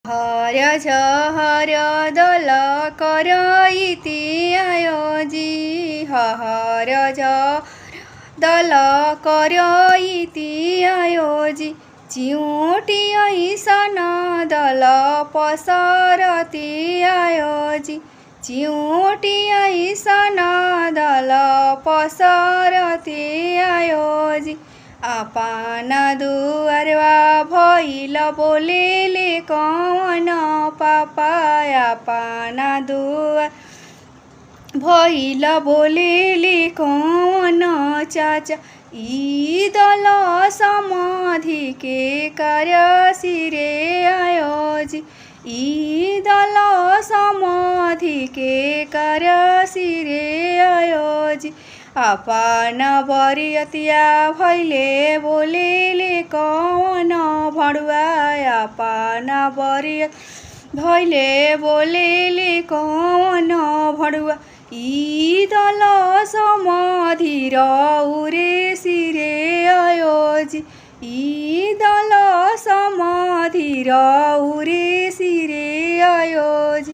हर झहर दल कर इति आयोजी हर झहर दल कर इति आयोजी चिउटी ऐसन दल पसरती आयोजी चिउटी ऐसन दल पसरती आयोजी आपना दुआरवा भइल बोलेले कौन पापा आपना दुआर भइल बोलेले कौन चाचा ई दल समाधि के करसी रे आयोजी ई दल समाधि के करसी रे आयोजी आपना बरियतिया भैले बोलेले कौन भणुआ आपना बरियत भैले बोलेले कौन भणुआ ई दल समाधि रौरे सिरे आयोजी ई दल समाधि रौरे